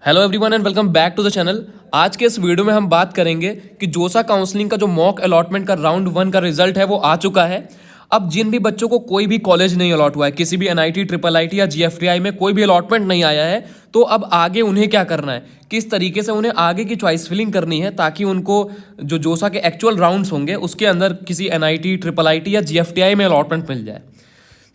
Hello everyone and welcome back to the channel. आज के इस वीडियो में हम बात करेंगे कि जोसा काउंसलिंग का जो मॉक अलॉटमेंट का राउंड 1 का रिजल्ट है वो आ चुका है। अब जिन भी बच्चों को कोई भी कॉलेज नहीं अलॉट हुआ है, किसी भी एनआईटी, ट्रिपल आईटी या जीएफटीआई में कोई भी अलॉटमेंट नहीं आया है, तो अब आगे उन्हें क्या करना है, किस तरीके से उन्हें आगे की चॉइस फिलिंग करनी है ताकि उनको जो जोसा के एक्चुअल राउंड्स होंगे उसके अंदर किसी एनआईटी, ट्रिपल आईटी या जीएफटीआई में अलॉटमेंट मिल जाए।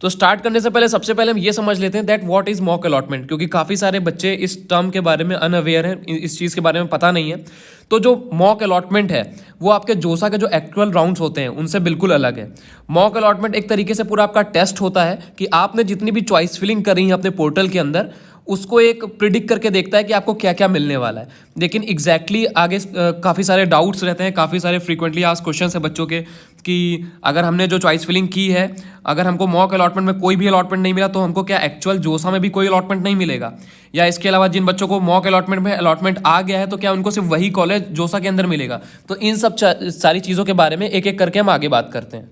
तो स्टार्ट करने से पहले सबसे पहले हम ये समझ लेते हैं that what is mock allotment, क्योंकि काफ़ी सारे बच्चे इस टर्म के बारे में अनअवेयर हैं, इस चीज़ के बारे में पता नहीं है। तो जो मॉक अलॉटमेंट है वो आपके जोसा के जो एक्चुअल राउंड्स होते हैं उनसे बिल्कुल अलग है। मॉक अलॉटमेंट एक तरीके से पूरा आपका टेस्ट होता है कि आपने जितनी भी चॉइस फिलिंग करी है अपने पोर्टल के अंदर उसको एक प्रिडिक्ट करके देखता है कि आपको क्या क्या मिलने वाला है। लेकिन एग्जैक्टली आगे काफ़ी सारे डाउट्स रहते हैं, काफ़ी सारे फ्रीक्वेंटली आस्क्ड क्वेश्चंस है बच्चों के कि अगर हमने जो चॉइस फिलिंग की है, अगर हमको मॉक अलॉटमेंट में कोई भी अलॉटमेंट नहीं मिला तो हमको क्या एक्चुअल जोसा में भी कोई अलॉटमेंट नहीं मिलेगा, या इसके अलावा जिन बच्चों को मॉक अलॉटमेंट में अलॉटमेंट आ गया है तो क्या उनको सिर्फ वही कॉलेज जोसा के अंदर मिलेगा। तो इन सब सारी चीज़ों के बारे में एक एक करके हम आगे बात करते हैं।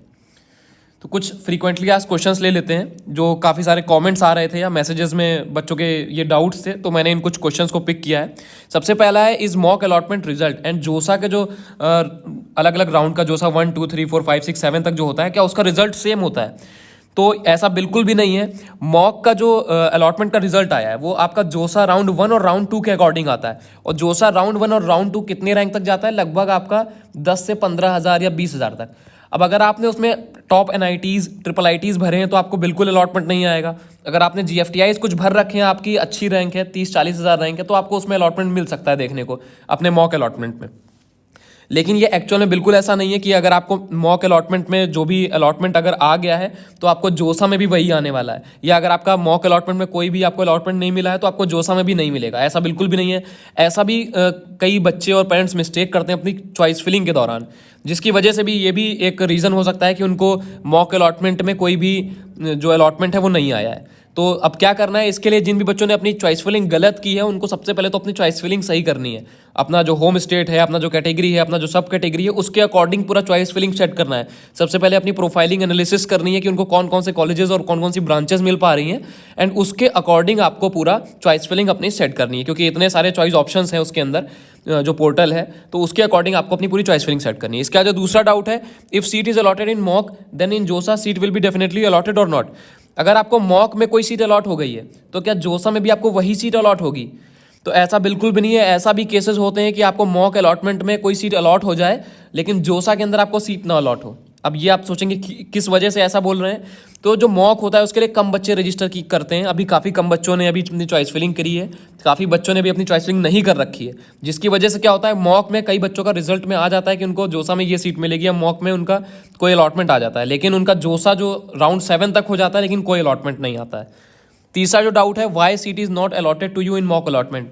तो कुछ फ्रीक्वेंटली आज क्वेश्चंस ले लेते हैं जो काफ़ी सारे कमेंट्स आ रहे थे या मैसेजेस में बच्चों के ये डाउट्स थे, तो मैंने इन कुछ क्वेश्चंस को पिक किया है। सबसे पहला है is mock allotment result and जोसा के जो अलग अलग राउंड का जोसा 1 2 3 4 5 6 7 तक जो होता है क्या उसका रिजल्ट सेम होता है? तो ऐसा बिल्कुल भी नहीं है। मॉक का जो अलॉटमेंट का रिजल्ट आया है वो आपका जोसा राउंड 1 और राउंड 2 के अकॉर्डिंग आता है, और जोसा राउंड 1 और राउंड 2 कितने रैंक तक जाता है? लगभग आपका 10 से 15,000 या 20,000 तक। अब अगर आपने उसमें टॉप एनआईटीज़, ट्रिपल आईटीज़ भरे हैं तो आपको बिल्कुल अलॉटमेंट नहीं आएगा। अगर आपने जीएफटीआईज कुछ भर रखे हैं, आपकी अच्छी रैंक है, 30-40 हज़ार रैंक है, तो आपको उसमें अलॉटमेंट मिल सकता है देखने को अपने मॉक अलॉटमेंट में। लेकिन ये एक्चुअल में बिल्कुल ऐसा नहीं है कि अगर आपको मॉक अलॉटमेंट में जो भी अलॉटमेंट अगर आ गया है तो आपको जोसा में भी वही आने वाला है, या अगर आपका मॉक अलॉटमेंट में कोई भी आपको अलॉटमेंट नहीं मिला है तो आपको जोसा में भी नहीं मिलेगा। ऐसा बिल्कुल भी नहीं है। ऐसा भी कई बच्चे और पेरेंट्स मिस्टेक करते हैं अपनी चॉइस फिलिंग के दौरान, जिसकी वजह से भी ये भी एक रीज़न हो सकता है कि उनको मॉक अलॉटमेंट में कोई भी जो अलॉटमेंट है वो नहीं आया है। तो अब क्या करना है इसके लिए, जिन भी बच्चों ने अपनी चॉइस फिलिंग गलत की है उनको सबसे पहले तो अपनी चॉइस फिलिंग सही करनी है। अपना जो होम स्टेट है, अपना जो कैटेगरी है, अपना जो सब कैटेगरी है उसके अकॉर्डिंग पूरा चॉइस फिलिंग सेट करना है। सबसे पहले अपनी प्रोफाइलिंग एनालिसिस करनी है कि उनको कौन कौन से कॉलेजेस और कौन कौन सी ब्रांचेस मिल पा रही हैं, एंड उसके अकॉर्डिंग आपको पूरा चॉइस फिलिंग अपनी सेट करनी है, क्योंकि इतने सारे चॉइस ऑप्शंस हैं उसके अंदर जो पोर्टल है, तो उसके अकॉर्डिंग आपको अपनी पूरी चॉइस फिलिंग सेट करनी है। इसका जो दूसरा डाउट है, if seat is allotted in mock then in JoSAA seat will be definitely allotted और नॉट। अगर आपको मॉक में कोई सीट अलॉट हो गई है तो क्या जोसा में भी आपको वही सीट अलॉट होगी? तो ऐसा बिल्कुल भी नहीं है। ऐसा भी केसेस होते हैं कि आपको मॉक अलॉटमेंट में कोई सीट अलॉट हो जाए लेकिन जोसा के अंदर आपको सीट ना अलॉट हो। अब ये आप सोचेंगे किस वजह से ऐसा बोल रहे हैं। तो जो मॉक होता है उसके लिए कम बच्चे रजिस्टर की करते हैं। अभी काफ़ी कम बच्चों ने अभी अपनी चॉइस फिलिंग करी है, काफ़ी बच्चों ने भी अपनी चॉइस फिलिंग नहीं कर रखी है, जिसकी वजह से क्या होता है मॉक में कई बच्चों का रिजल्ट में आ जाता है कि उनको जोसा में ये सीट मिलेगी, या मॉक में उनका कोई अलॉटमेंट आ जाता है, लेकिन उनका जोसा जो राउंड 7 तक हो जाता है लेकिन कोई अलॉटमेंट नहीं आता है। तीसरा जो डाउट है, why seat is not allotted to you in mock allotment.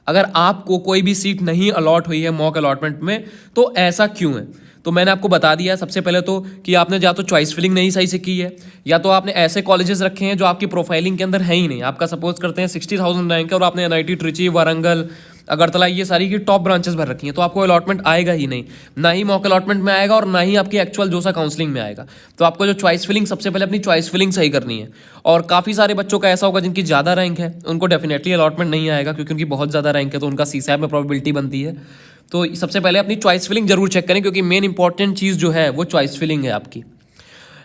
अगर आपको कोई भी सीट नहीं अलॉट हुई है मॉक अलॉटमेंट में तो ऐसा क्यों है? तो मैंने आपको बता दिया सबसे पहले तो कि आपने या तो चॉइस फिलिंग नहीं सही से की है, या तो आपने ऐसे कॉलेजेस रखे हैं जो आपकी प्रोफाइलिंग के अंदर है ही नहीं। आपका सपोज करते हैं 60,000 रैंक है और आपने एनआईटी, ट्रिची, वारंगल, अगरतला ये सारी की टॉप ब्रांचेस भर रखी हैं, तो आपको अलॉटमेंट आएगा ही नहीं। ना ही मॉक अलॉटमेंट में आएगा और ना ही आपकी एक्चुअल जोसा काउंसलिंग में आएगा। तो आपको जो चॉइस फिलिंग, सबसे पहले अपनी चॉइस फिलिंग सही करनी है। और काफ़ी सारे बच्चों का ऐसा होगा जिनकी ज़्यादा रैंक है, उनको डेफिनेटली अलॉटमेंट नहीं आएगा क्योंकि उनकी बहुत ज़्यादा रैंक है, तो उनका सीसैप में प्रोबेबिलिटी बनती है। तो सबसे पहले अपनी चॉइस फिलिंग जरूर चेक करें, क्योंकि मेन इंपॉर्टेंट चीज़ जो है वो चॉइस फिलिंग है आपकी।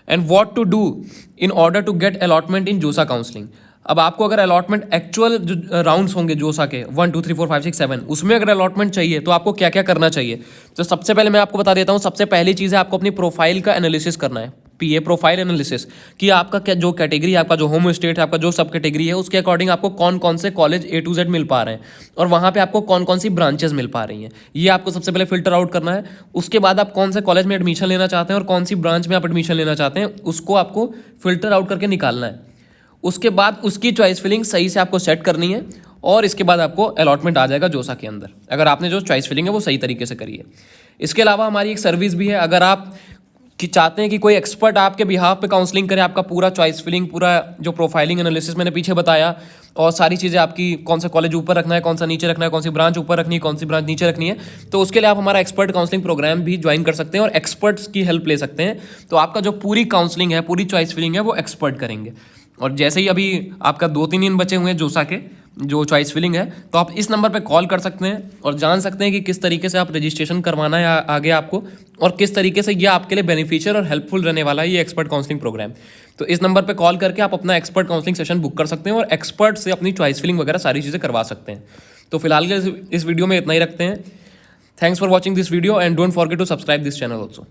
And what to do in order to get allotment in JoSAA counselling. अब आपको अगर अलॉटमेंट एक्चुअल जो राउंड्स होंगे जोसा के 1 2 3 4 5 6 7 उसमें अगर अलॉटमेंट चाहिए तो आपको क्या क्या करना चाहिए? तो सबसे पहले मैं आपको बता देता हूँ। सबसे पहली चीज़ है आपको अपनी प्रोफाइल का एनालिसिस करना है, पीए प्रोफाइल एनालिसिस, कि आपका क्या जो कैटेगरी है, आपका जो होम स्टेट है, आपका जो सब कैटेगरी है, उसके अकॉर्डिंग आपको कौन कौन से कॉलेज A to Z मिल पा रहे हैं और वहाँ पे आपको कौन कौन सी ब्रांचेस मिल पा रही हैं। ये आपको सबसे पहले फिल्टर आउट करना है। उसके बाद आप कौन से कॉलेज में एडमिशन लेना चाहते हैं और कौन सी ब्रांच में आप एडमिशन लेना चाहते हैं उसको आपको फिल्टर आउट करके निकालना है। उसके बाद उसकी चॉइस फिलिंग सही से आपको सेट करनी है और इसके बाद आपको अलॉटमेंट आ जाएगा जोसा के अंदर, अगर आपने जो चॉइस फिलिंग है वो सही तरीके से करी है। इसके अलावा हमारी एक सर्विस भी है। अगर आप कि चाहते हैं कि कोई एक्सपर्ट आपके बिहाफ पे काउंसलिंग करे, आपका पूरा चॉइस फिलिंग, पूरा जो प्रोफाइलिंग एनालिसिस मैंने पीछे बताया और सारी चीज़ें आपकी, कौन सा कॉलेज ऊपर रखना है, कौन सा नीचे रखना है, कौन सी ब्रांच ऊपर रखनी है, कौन सी ब्रांच नीचे रखनी है, तो उसके लिए आप हमारा एक्सपर्ट काउंसलिंग प्रोग्राम भी ज्वाइन कर सकते हैं और एक्सपर्ट्स की हेल्प ले सकते हैं। तो आपका जो पूरी काउंसलिंग है, पूरी चॉइस फिलिंग है वो एक्सपर्ट करेंगे। और जैसे ही अभी आपका 2-3 दिन बचे हुए हैं जोसा के, जो चॉइस फिलिंग है, तो आप इस नंबर पे कॉल कर सकते हैं और जान सकते हैं कि किस तरीके से आप रजिस्ट्रेशन करवाना है आगे आपको, और किस तरीके से ये आपके लिए बेनिफिशियल और हेल्पफुल रहने वाला है ये एक्सपर्ट काउंसलिंग प्रोग्राम। तो इस नंबर पे कॉल करके आप अपना एक्सपर्ट काउंसलिंग सेशन बुक कर सकते हैं और एक्सपर्ट से अपनी चॉइस फिलिंग वगैरह सारी चीज़ें करवा सकते हैं। तो फिलहाल के इस वीडियो में इतना ही रखते हैं। Thanks for watching this video and don't forget to subscribe this channel also.